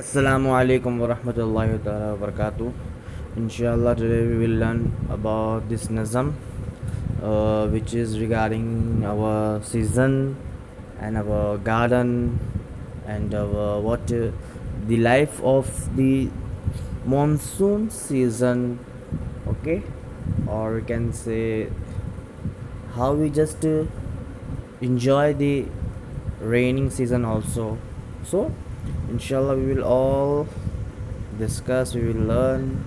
Assalamu alaikum wa rahmatullahi wa barakatuh. Inshallah, today we will learn about this nazam, which is regarding our season and our garden and our what the life of the monsoon season. Okay, or we can say how we just enjoy the raining season also. So inshallah we will all discuss, we will learn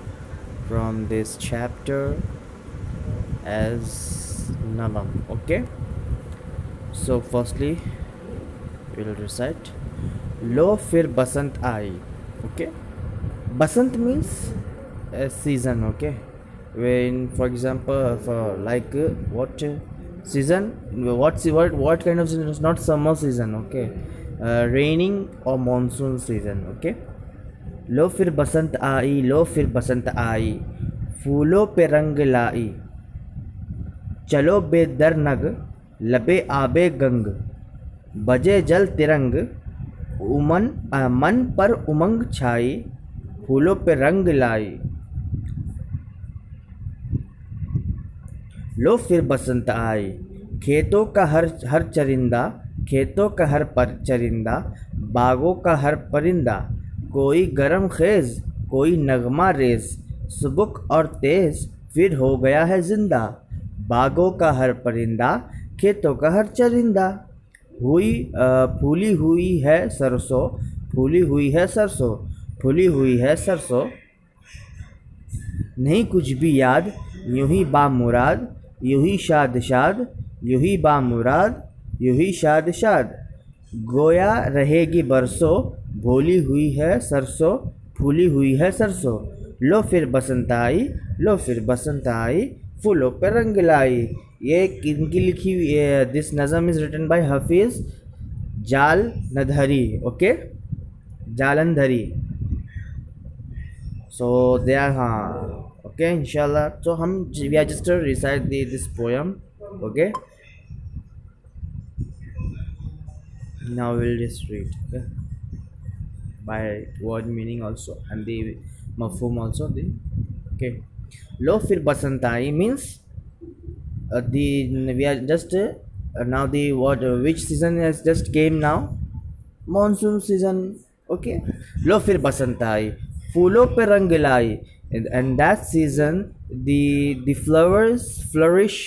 from this chapter as Navam. Okay, so firstly we will recite Lo fir basant aayi. Okay, basant means a season. Okay, when for example for like what season, what kind of season? It's not summer season. Okay, raining or monsoon season. Okay, लो फिर बसंत आई, लो फिर बसंत आई, फूलों पे रंग लाई, चलो बेदर नग, लबे आबे गंग, बजे जल तिरंग, मन पर उमंग छाई, फूलों पे रंग लाई। लो फिर बसंत आई, खेतों का हर हर चरिंदा, खेतों का हर पर चरिंदा, बागों का हर परिंदा, कोई गरम खेज, कोई नगमा रेज, सुबुक और तेज फिर हो गया है जिंदा। बागों का हर परिंदा, खेतों का हर चरिंदा, हुई फूली हुई है सरसों, फूली हुई है सरसों, फूली हुई है सरसों, नहीं कुछ भी याद, यूं ही बामुराद, यूं ही शाद शाद, यूं ही बामुराद, यूं ही शाद शाद, गोया रहेगी बरसों, भोली हुई है सरसों, फूली हुई है सरसों, लो फिर बसंत आई, लो फिर बसंत आई, फूलों पे रंग लाई। ये इनकी लिखी हुई, दिस नज़म is written by Hafeez Jalandhari. Okay, Jalandhari. So they are, हाँ, ओके, इंशाल्लाह। तो हम we are just recite this poem. Okay, now we'll just read, okay, by word meaning also and the mafhum also. The okay, lo fir basant aayi means the we are just now the what which season has just came now, monsoon season. Okay, lo fir basant aayi, फूलों पे रंग लाई, and that season the flowers flourish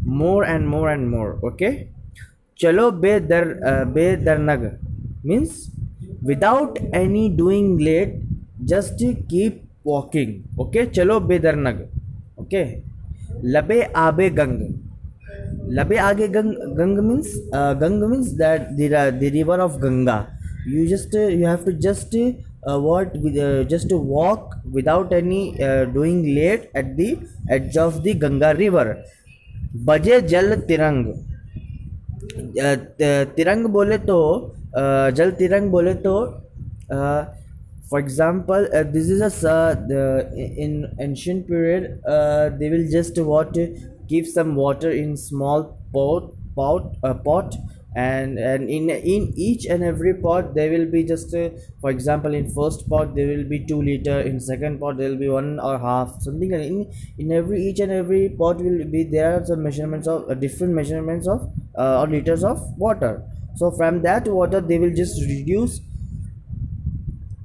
more and more and more. Okay, चलो बेदरनग means without any doing late, just keep walking. Okay, चलो बेदरनग. Okay, लबे आबे गंग, लबे आगे गंग means Gang means that the river of Ganga. You just you have to just just walk without any doing late at the edge of the Ganga river. बजे जल तिरंग, तिरंग बोले तो जल तिरंग बोले तो for example this is in ancient period they will just give some water in small pot, and in each and every pot there will be just for example in first pot there will be 2 liter, in second pot there will be 1.5 something, in every each and every pot will be there are some measurements of different measurements of or liters of water. So from that water they will just reduce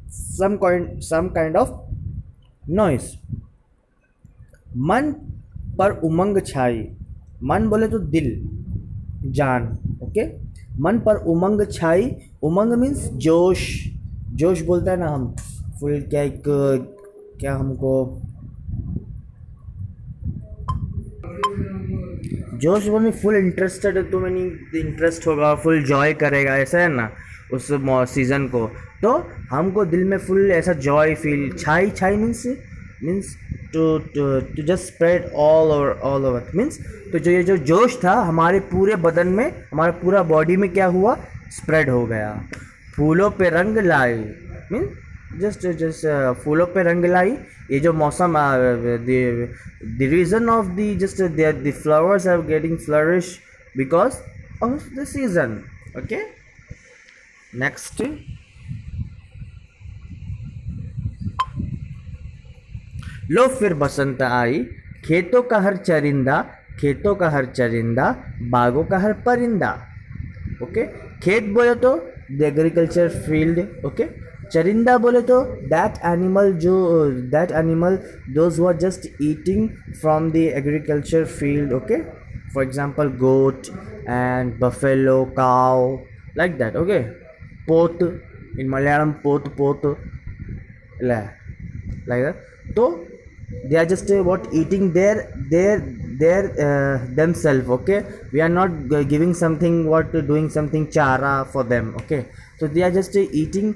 some kind of noise. मन पर उमंग छाई, मन बोले तो दिल, जान. Okay, मन पर उमंग छाई, उमंग मीन्स जोश, जोश बोलता है ना हम, फुल क्या एक क्या हमको जोश बोलने फुल इंटरेस्टेड है, तो मैंने इंटरेस्ट होगा, फुल जॉय करेगा, ऐसा है ना उस सीज़न को, तो हमको दिल में फुल ऐसा जॉय फील. छाई, छाई means to just spread all over means, तो जो ये जो जोश था हमारे पूरे बदन में, हमारे पूरा बॉडी में क्या हुआ, स्प्रेड हो गया. फूलों पे रंग लाई मीन जस्ट फूलों पे रंग लाई. ये जो मौसम the reason of the just the flowers are getting flourish because of the season. Okay, next लो फिर बसंत आई, खेतों का हर चरिंदा, खेतों का हर चरिंदा, बागों का हर परिंदा। ओके, खेत बोले तो द एग्रीकल्चर फील्ड। ओके, चरिंदा बोले तो दैट एनिमल, जो that animal those who are just eating from the agriculture field. Okay, for example goat and buffalo, cow, like that. Okay, पोत इन मलयालम, पोत like that. So they are just what eating their themselves. Okay, we are not giving something, what doing something chara for them. Okay, so they are just eating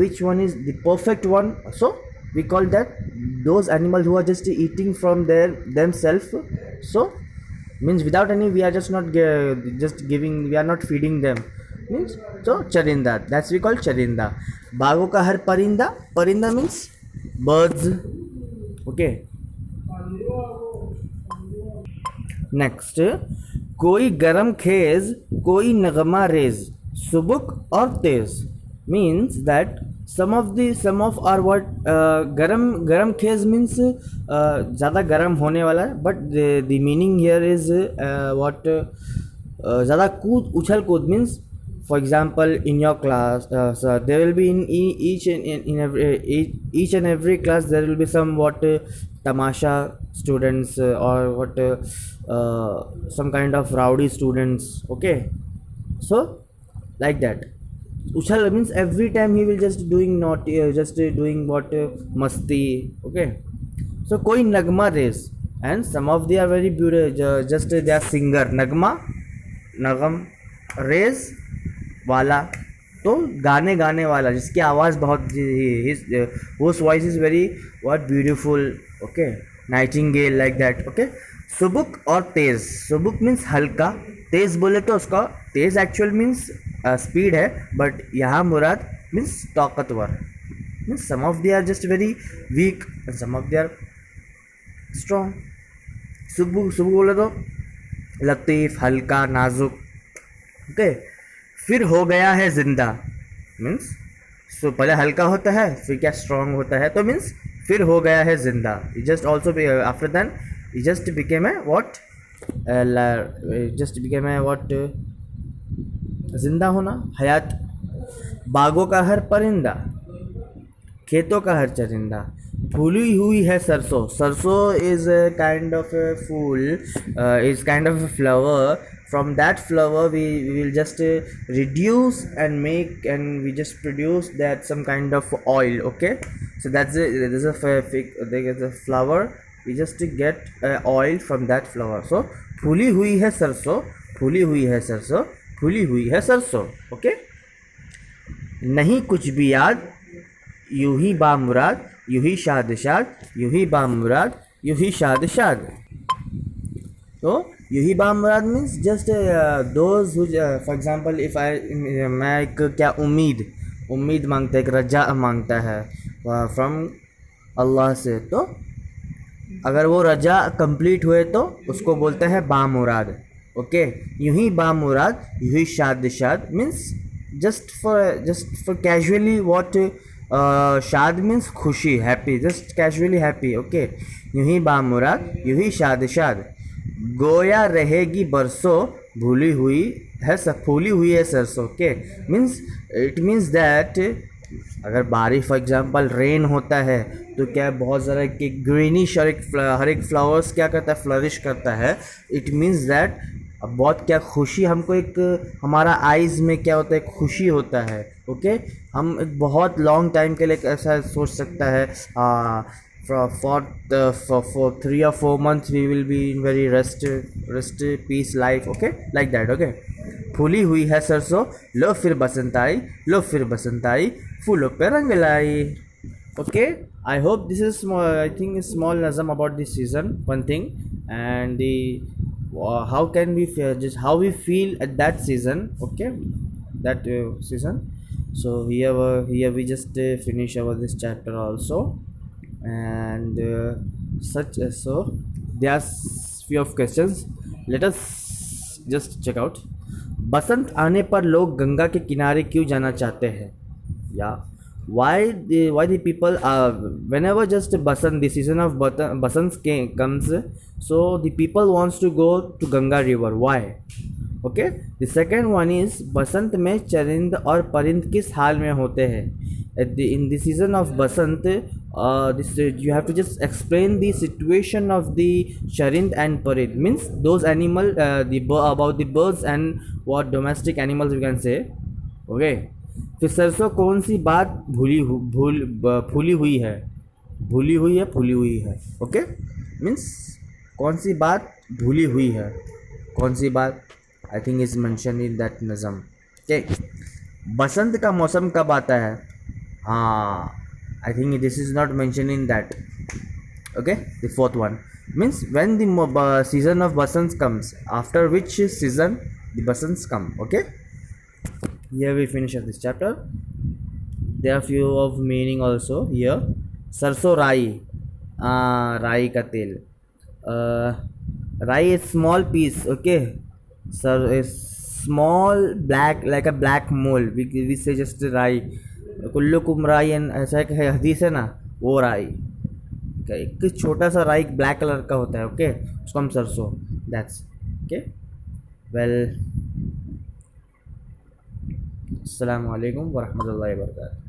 which one is the perfect one. So we call that those animals who are just eating from their themselves. So means without any, we are just not just giving, we are not feeding them, means. So charinda, that's we call charinda. बागों का हर परिंदा, परिंदा means birds. Okay, next, कोई गरम खेज, कोई नगमा raise, सुबुक और तेज, means that some of our what गरम खेज means ज़्यादा गरम होने वाला है, but the meaning here is what ज़्यादा कूद, उछल कूद, means for example in your class, so there will be in each and every class there will be some what tamasha students, or what some kind of rowdy students. Okay, so like that. Uchal means every time he will just doing not just doing what masti. Okay, so koi nagma raise, and some of they are very beautiful, just they are singer. Nagam raise वाला, तो गाने वाला, जिसकी आवाज़ बहुत, whose voice is very what beautiful. Okay, nightingale, like that. Okay, सुबुक और तेज़. सुबुक मीन्स हल्का, तेज़ बोले तो उसका तेज़ एक्चुअल मीन्स स्पीड है, बट यहाँ मुराद मीन्स ताकतवर. Means some of they are just very weak and some of they are strong. सुबुक बोले तो लतीफ़, हल्का, नाजुक. ओके, फिर हो गया है जिंदा, मीन्स सो पहले हल्का होता है, फिर क्या स्ट्रॉन्ग होता है, तो मीन्स फिर हो गया है जिंदा. Just also after than just became a what, just became a what, जिंदा होना, हयात. बागों का हर परिंदा, खेतों का हर चरिंदा, फूली हुई है सरसों. Sarson is kind of a phool, is kind of a flower. From that flower we will just reduce and make, and we just produce that some kind of oil. Okay, so that's it. There is a flower, we just get oil from that flower. So फूली हुई है सरसों, फूली हुई है सरसों, फूली हुई है सरसों. ओके, नहीं कुछ भी याद, यूं ही बामुराद, यूं ही शाद शाद, यूं ही बामुराद, यूं ही शाद शाद. तो यही बामुराद means just those who, for example if मैं एक क्या उम्मीद मांगता है, एक रजा मांगता है फ्रॉम अल्लाह से, तो अगर वो रजा कंप्लीट हुए तो उसको बोलते हैं बामुराद. ओके, यूं ही बामुराद, यूं ही शाद शाद means just for casually what, शाद मीन्स खुशी, happy, just casually happy. Okay, यूं ही बामुराद, यूं ही शाद शाद. गोया रहेगी बरसों, भूली हुई है फूली हुई है सरसों. के मीन्स इट मीन्स दैट अगर बारिश फॉर एग्जांपल रेन होता है तो क्या बहुत ज़्यादा कि ग्रीनिश, और हर एक फ्लावर्स क्या करता है, फ्लरिश करता है. इट मीन्स दैट बहुत क्या खुशी, हमको एक हमारा आइज़ में क्या होता है, खुशी होता है. ओके, हम एक बहुत लॉन्ग टाइम के लिए ऐसा सोच सकता है, for 3 or 4 months we will be in very rest peace life. Okay, like that. Okay, फूली हुई है सरसों, लो फिर बसंत आई, लो फिर बसंत आई, फूलों पे रंग लाई. Okay, I hope this is small, I think is small nazam about this season, one thing, and the how can we feel, just how we feel at that season. Okay, that season. So here we just finish our this chapter also. And so there are few of questions, let us just check out. बसंत आने पर लोग गंगा के किनारे क्यों जाना चाहते हैं, या why the people whenever just basant, the season of basant comes, so the people wants to go to Ganga river. Why? Okay, the second one is बसंत में चरिंद और परिंद किस हाल में होते हैं? In the season of Basant, this you have to just explain the situation of the charind and parid, means those animal, about the birds and what domestic animals you can say. Okay, फिर सरसों कौन सी बात फूली हुई है? भूली हुई है, फूली हुई है. ओके, मीन्स कौन सी बात भूली हुई है, कौन सी बात, I think is mention in that नज़म. ओके, बसंत का मौसम कब आता है? हाँ, I think this is not mention in that. Okay, the fourth one means when the season of Basant comes, after which season the Basant come. Okay, here we finish up this chapter. There are few of meaning also here. सरसों राई, राई का तेल. राई is small piece. Okay, sir is small black like a black mole. We say just राई. कुल्लुकुम राई, ऐसा एक हदीस है ना, वो राई. एक छोटा सा राई ब्लैक कलर का होता है. ओके, उसको हम सरसों, दैट्स ओके. वेल, अस्सलामु अलैकुम वरहमतुल्लाहि वबरकातुहू.